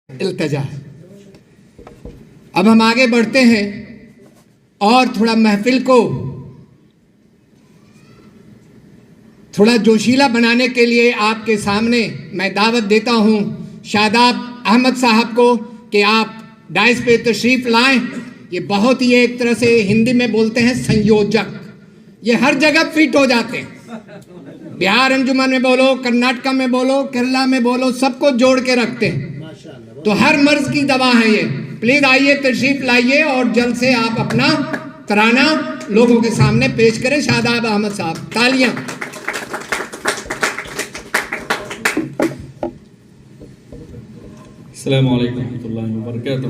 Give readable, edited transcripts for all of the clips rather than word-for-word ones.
التجا ہے. اب ہم آگے بڑھتے ہیں اور تھوڑا محفل کو تھوڑا جوشیلا بنانے کے لیے آپ کے سامنے میں دعوت دیتا ہوں شاداب احمد صاحب کو کہ آپ ڈائس پہ تشریف لائیں. یہ بہت ہی ایک طرح سے ہندی میں بولتے ہیں سنیوجک، یہ ہر جگہ فٹ ہو جاتے ہیں. بہار انجمن میں بولو، کرناٹکا میں بولو، کیرلا میں بولو، سب کو جوڑ کے رکھتے ہیں. تو ہر مرض کی دوا ہے یہ. پلیز آئیے، تشریف لائیے اور جلد سے آپ اپنا ترانہ لوگوں کے سامنے پیش کریں. شاداب احمد صاحب، تالیاں. السلام علیکم ورحمۃ اللہ وبرکاتہ.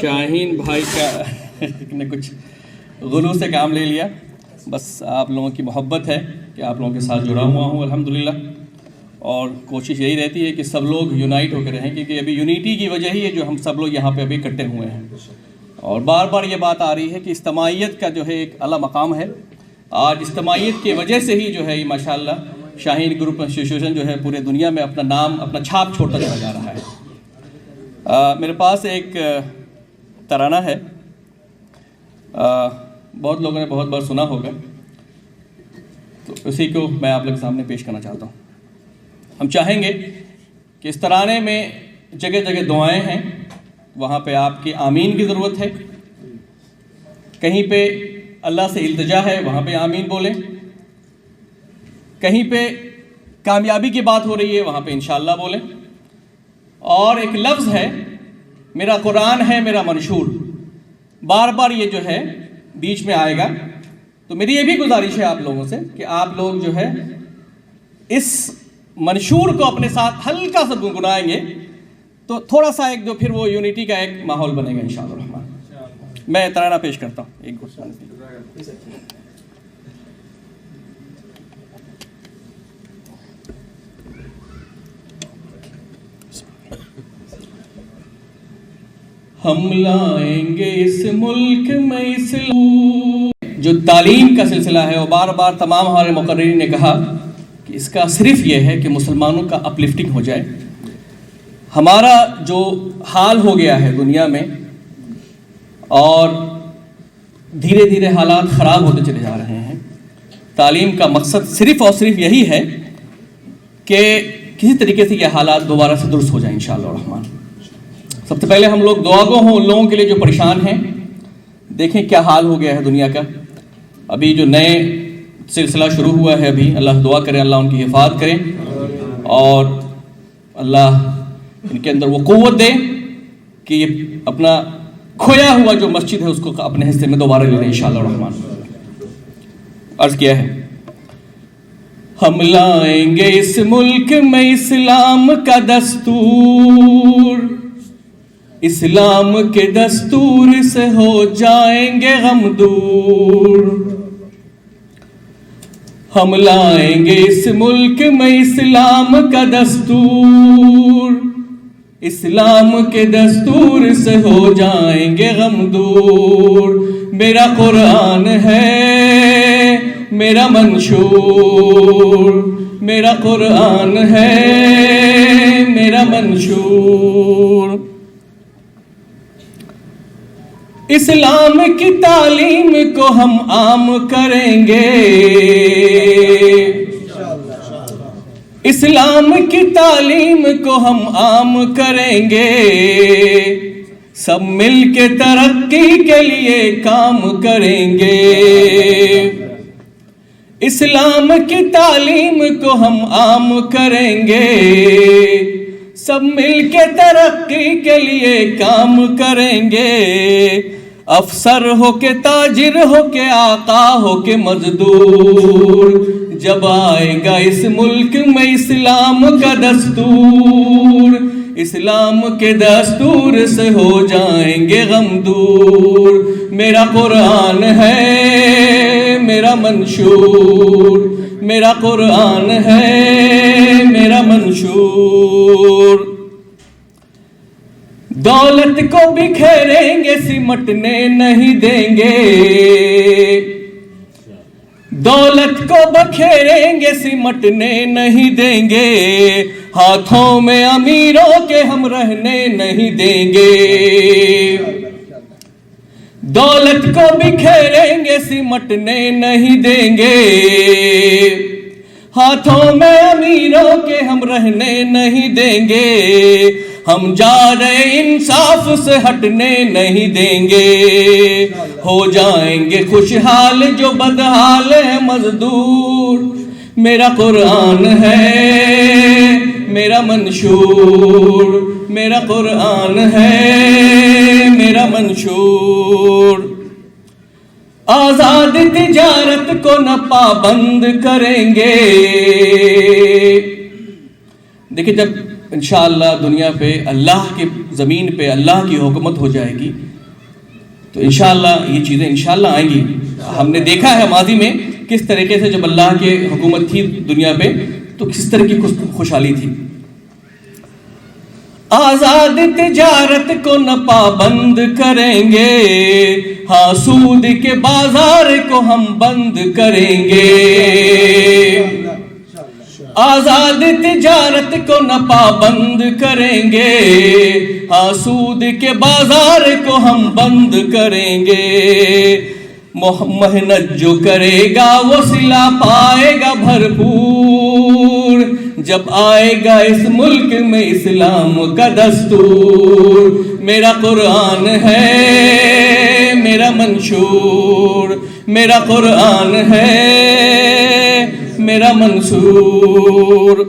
شاہین بھائی کا نے کچھ غلو سے کام لے لیا، بس آپ لوگوں کی محبت ہے کہ آپ لوگوں کے ساتھ جڑا ہوا ہوں الحمدللہ، اور کوشش یہی رہتی ہے کہ سب لوگ یونائٹ ہو کے رہیں، کیونکہ ابھی یونیٹی کی وجہ ہی ہے جو ہم سب لوگ یہاں پہ ابھی اکٹھے ہوئے ہیں. اور بار بار یہ بات آ رہی ہے کہ اجتماعیت کا جو ہے ایک اعلیٰ مقام ہے. آج اجتماعیت کی وجہ سے ہی جو ہے یہ ماشاءاللہ شاہین گروپ انسٹیٹیوشن جو ہے پورے دنیا میں اپنا نام، اپنا چھاپ چھوڑتا چلا جا رہا ہے. میرے پاس ایک ترانہ ہے، بہت لوگوں نے بہت بار سنا ہوگا، تو اسی کو میں آپ لوگ کے سامنے پیش کرنا چاہتا ہوں. ہم چاہیں گے کہ اس ترانے میں جگہ جگہ دعائیں ہیں، وہاں پہ آپ کی آمین کی ضرورت ہے. کہیں پہ اللہ سے التجا ہے، وہاں پہ آمین بولیں. کہیں پہ کامیابی کی بات ہو رہی ہے، وہاں پہ انشاءاللہ بولیں. اور ایک لفظ ہے، میرا قرآن ہے میرا منشور، بار بار یہ جو ہے بیچ میں آئے گا. تو میری یہ بھی گزارش ہے آپ لوگوں سے کہ آپ لوگ جو ہے اس منشور کو اپنے ساتھ ہلکا سا گنگنائیں گے تو تھوڑا سا ایک جو پھر وہ یونٹی کا ایک ماحول بنے گا انشاءاللہ الرحمن. میں ترانہ پیش کرتا ہوں ایک ہم لائیں گے اس ملک میں اسلام. جو تعلیم کا سلسلہ ہے وہ بار بار تمام ہمارے مقررین نے کہا کہ اس کا صرف یہ ہے کہ مسلمانوں کا اپلفٹنگ ہو جائے. ہمارا جو حال ہو گیا ہے دنیا میں، اور دھیرے دھیرے حالات خراب ہوتے چلے جا رہے ہیں. تعلیم کا مقصد صرف اور صرف یہی ہے کہ کسی طریقے سے یہ حالات دوبارہ سے درست ہو جائیں انشاءاللہ الرحمن. سب سے پہلے ہم لوگ دعا گو ہوں ان لوگوں کے لیے جو پریشان ہیں. دیکھیں کیا حال ہو گیا ہے دنیا کا. ابھی جو نئے سلسلہ شروع ہوا ہے، ابھی اللہ دعا کریں اللہ ان کی حفاظت کریں، اور اللہ ان کے اندر وہ قوت دے کہ یہ اپنا کھویا ہوا جو مسجد ہے اس کو اپنے حصے میں دوبارہ لے لیں انشاءاللہ الرحمن. عرض کیا ہے، ہم لائیں گے اس ملک میں اسلام کا دستور، اسلام کے دستور سے ہو جائیں گے غم دور. ہم لائیں گے اس ملک میں اسلام کا دستور، اسلام کے دستور سے ہو جائیں گے غم دور. میرا قرآن ہے میرا منشور، میرا قرآن ہے میرا منشور. اسلام کی تعلیم کو ہم عام کریں گے، اسلام کی تعلیم کو ہم عام کریں گے. سب مل کے ترقی کے لیے کام کریں گے. اسلام کی تعلیم کو ہم عام کریں گے، سب مل کے ترقی کے لیے کام کریں گے. افسر ہو کے تاجر ہو کے آقا ہو کے مزدور، جب آئے گا اس ملک میں اسلام کا دستور، اسلام کے دستور سے ہو جائیں گے غم دور. میرا قرآن ہے میرا منشور، میرا قرآن ہے میرا منشور. دولت کو بکھیریں گے سمٹنے نہیں دیں گے، دولت کو بکھیریں گے سمٹنے نہیں دیں گے. ہاتھوں میں امیروں کے ہم رہنے نہیں دیں گے، دولت کو بکھیریں گے سمٹنے نہیں دیں گے، ہاتھوں میں امیروں کے ہم رہنے نہیں دیں گے، ہم جا رہے انصاف سے ہٹنے نہیں دیں گے، ہو جائیں گے خوشحال جو بدحال ہے مزدور، میرا قرآن ہے میرا منشور، میرا قرآن ہے میرا منشور، آزاد تجارت کو نہ پابند کریں گے۔ دیکھیں جب انشاءاللہ دنیا پہ اللہ کی زمین پہ اللہ کی حکومت ہو جائے گی تو انشاءاللہ یہ چیزیں انشاءاللہ آئیں گی۔ ہم نے دیکھا ہے ماضی میں کس طریقے سے جب اللہ کی حکومت تھی دنیا پہ تو کس طرح کی خوشحالی تھی۔ آزاد تجارت کو نہ پابند کریں گے، ہاں سود کے بازار کو ہم بند کریں گے، آزاد تجارت کو نہ پابند کریں گے، ہاں سود کے بازار کو ہم بند کریں گے، محنت جو کرے گا وہ صلہ پائے گا بھرپور، جب آئے گا اس ملک میں اسلام کا دستور، میرا قرآن ہے میرا منشور، میرا قرآن ہے میرا منصور،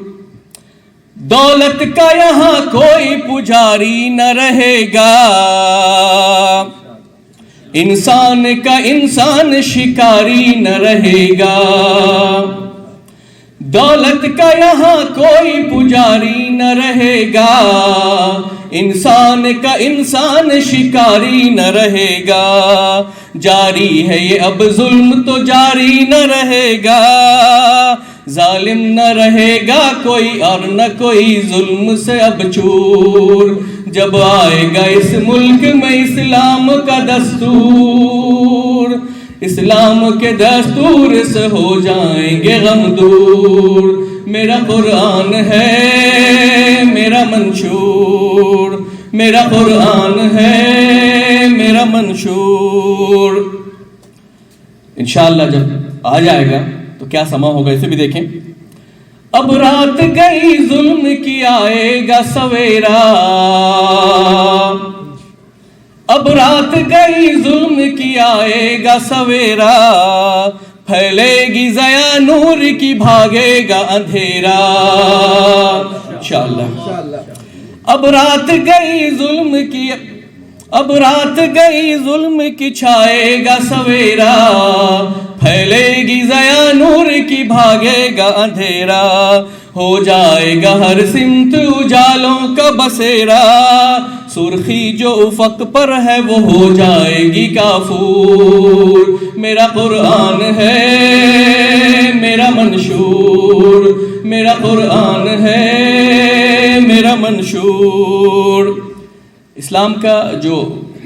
دولت کا یہاں کوئی پجاری نہ رہے گا، انسان کا انسان شکاری نہ رہے گا، دولت کا یہاں کوئی پجاری نہ رہے گا، انسان کا انسان شکاری نہ رہے گا، جاری ہے یہ اب ظلم تو جاری نہ رہے گا، ظالم نہ رہے گا کوئی اور نہ کوئی ظلم سے اب چور، جب آئے گا اس ملک میں اسلام کا دستور، اسلام کے دستور سے ہو جائیں گے غم دور، میرا قرآن ہے میرا منشور، میرا قرآن ہے میرا منشور۔ انشاءاللہ جب آ جائے گا تو کیا سما ہوگا اسے بھی دیکھیں۔ اب رات گئی ظلم کی آئے گا سویرا، اب رات گئی ظلم کی آئے گا سویرا، پھیلے گی ضیا نور کی بھاگے گا اندھیرا، انشاءاللہ۔ اب رات گئی ظلم کی، اب رات گئی ظلم کی چھائے گا سویرا، پھیلے گی ضیا نور کی بھاگے گا اندھیرا، ہو جائے گا ہر سمت اجالوں کا بسیرا، سرخی جو افق پر ہے وہ ہو جائے گی کافور، میرا قرآن ہے میرا منشور، میرا قرآن ہے میرا منشور۔ اسلام کا جو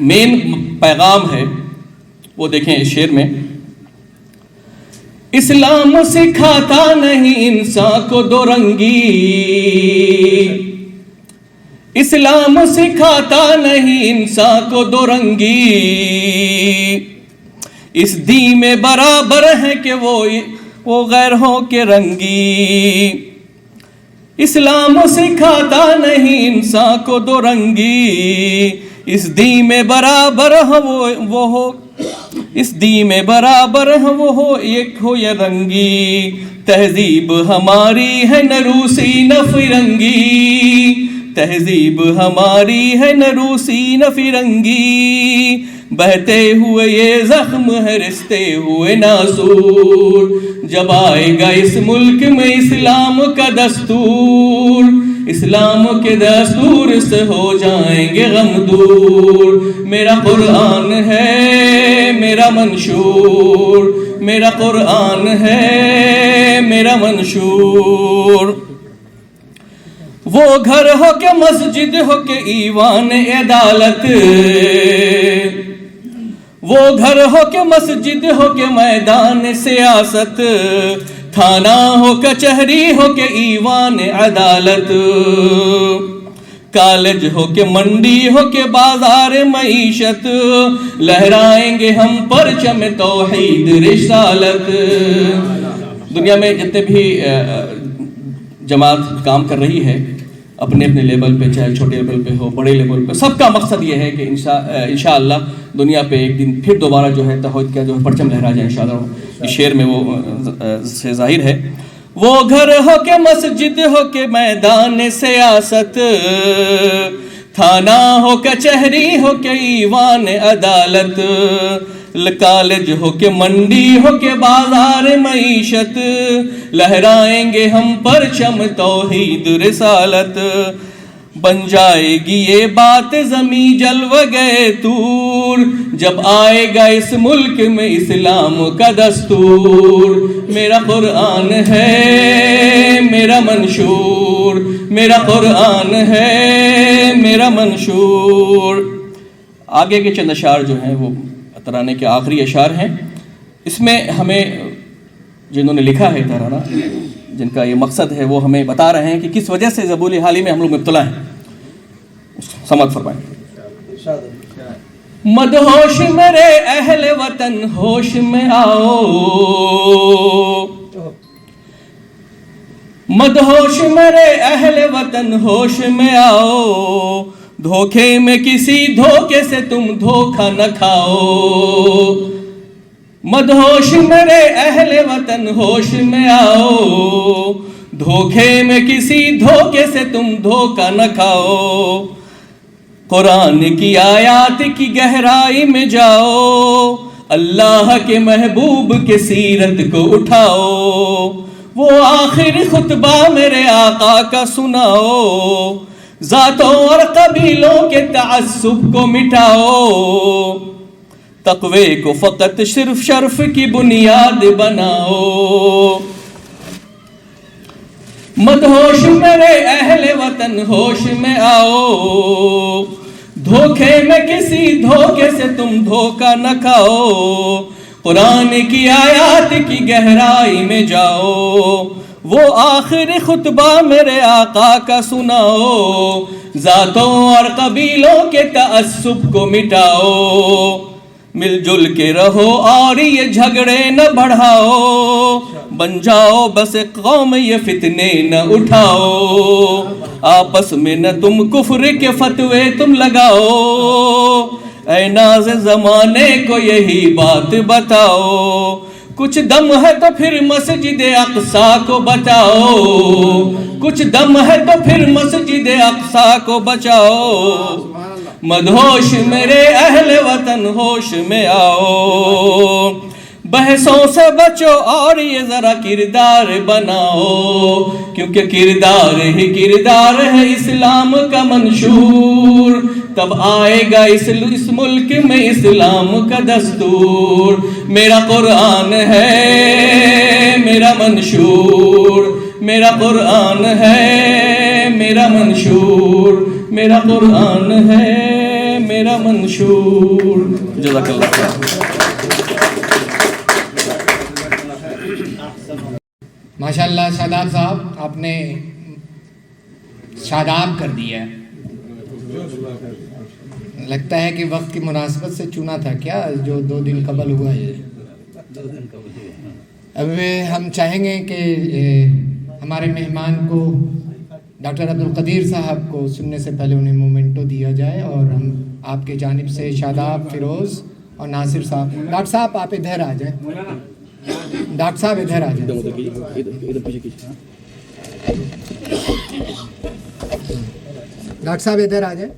مین پیغام ہے وہ دیکھیں اس شعر میں، اسلام سکھاتا نہیں انسان کو دو رنگی، اسلام سکھاتا نہیں انسان کو دو رنگی، اس دین میں برابر ہے کہ وہ غیر ہو کے رنگی، اسلام سکھاتا نہیں انسان کو دو رنگی، اس دین میں برابر وہ ہو، اس دین میں برابر ہے وہ ہو ایک ہو یا رنگی، تہذیب ہماری ہے نہ روسی نہ فرنگی، تہذیب ہماری ہے نہ روسی نہ فرنگی، بہتے ہوئے یہ زخم ہے رستے ہوئے ناسور، جب آئے گا اس ملک میں اسلام کا دستور، اسلام کے دستور سے ہو جائیں گے غم دور، میرا قرآن ہے میرا منشور، میرا قرآن ہے میرا منشور، وہ گھر ہو کہ مسجد ہو کہ ایوان عدالت، وہ گھر ہو کہ مسجد ہو کہ میدان سیاست، تھانہ ہو کچہری ہو کہ ایوان عدالت، کالج ہو کہ منڈی ہو کہ بازار معیشت، لہرائیں گے ہم پرچم توحید رسالت۔ دنیا میں جتنے بھی جماعت کام کر رہی ہے اپنے اپنے لیول پہ، چاہے چھوٹے لیول پہ ہو بڑے لیول پہ، سب کا مقصد یہ ہے کہ انشاءاللہ دنیا پہ ایک دن پھر دوبارہ جو ہے توحید کا جو ہے پرچم لہرا جائے انشاءاللہ۔ اس شعر میں وہ سے ظاہر ہے۔ وہ گھر ہو کہ مسجد ہو کہ میدان سیاست، تھانہ ہو کچہری ہو کہ ایوان عدالت، کالج ہو کہ منڈی ہو کہ بازار معیشت، لہرائیں گے ہم پرچم توحید رسالت۔ بن جائے گی یہ بات زمیں جلوہ گئے طور، جب آئے گا اس ملک میں اسلام کا دستور۔ میرا قرآن ہے میرا منشور، میرا قرآن ہے میرا منشور۔ آگے کے چند اشعار جو ہیں وہ ترانے کے آخری اشعار ہیں۔ اس میں ہمیں جنہوں نے لکھا ہے ترانہ، جن کا یہ مقصد ہے، وہ ہمیں بتا رہے ہیں کہ کس وجہ سے ذبول حالی میں ہم لوگ مبتلا ہیں۔ سماعت فرمائیں۔ مدہوش میرے اہل وطن ہوش میں آؤ، مدہوش میرے اہل وطن ہوش میں آؤ، دھوکے میں کسی دھوکے سے تم دھوکہ نہ کھاؤ۔ مدہوش میرے اہل وطن ہوش میں آؤ، دھوکے میں کسی دھوکے سے تم دھوکہ نہ کھاؤ۔ قرآن کی آیات کی گہرائی میں جاؤ، اللہ کے محبوب کے سیرت کو اٹھاؤ۔ وہ آخری خطبہ میرے آقا کا سناؤ، ذاتوں اور قبیلوں کے تعصب کو مٹاؤ، تقوی کو فقط صرف شرف کی بنیاد بناؤ۔ مدہوش میرے اہل وطن ہوش میں آؤ، دھوکے میں کسی دھوکے سے تم دھوکہ نہ کھاؤ۔ قرآن کی آیات کی گہرائی میں جاؤ، وہ آخری خطبہ میرے آقا کا سناؤ، ذاتوں اور قبیلوں کے تعصب کو مٹاؤ۔ مل جل کے رہو اور یہ جھگڑے نہ بڑھاؤ، بن جاؤ بس ایک قوم یہ فتنے نہ اٹھاؤ۔ آپس میں نہ تم کفر کے فتوے تم لگاؤ، اے ناز زمانے کو یہی بات بتاؤ۔ کچھ دم ہے تو پھر مسجد اقصیٰ کو بچاؤ، کچھ دم ہے تو پھر مسجد اقصیٰ کو بچاؤ۔ مدہوش میرے اہل وطن ہوش میں آؤ، بحثوں سے بچو اور یہ ذرا کردار بناؤ، کیونکہ کردار ہی کردار ہے اسلام کا منشور۔ تب آئے گا اس ملک میں اسلام کا دستور۔ میرا قرآن ہے میرا منشور، میرا قرآن ہے میرا منشور، میرا قرآن ہے میرا منشور۔ جزاک اللہ خیر۔ ماشاءاللہ شاداب صاحب، آپ نے شاداب کر دیا ہے۔ لگتا ہے کہ وقت کی مناسبت سے چنا تھا کیا، جو 2 دن قبل ہوا ہے۔ اب ہم چاہیں گے کہ ہمارے مہمان کو ڈاکٹر عبدالقدیر صاحب کو سننے سے پہلے انہیں مومنٹو دیا جائے، اور ہم آپ کے جانب سے شاداب، فیروز اور ناصر صاحب۔ ڈاکٹر صاحب آپ ادھر آ جائیں، ڈاکٹر صاحب ادھر آ جائیں، ڈاکٹر صاحب ادھر آ جائیں۔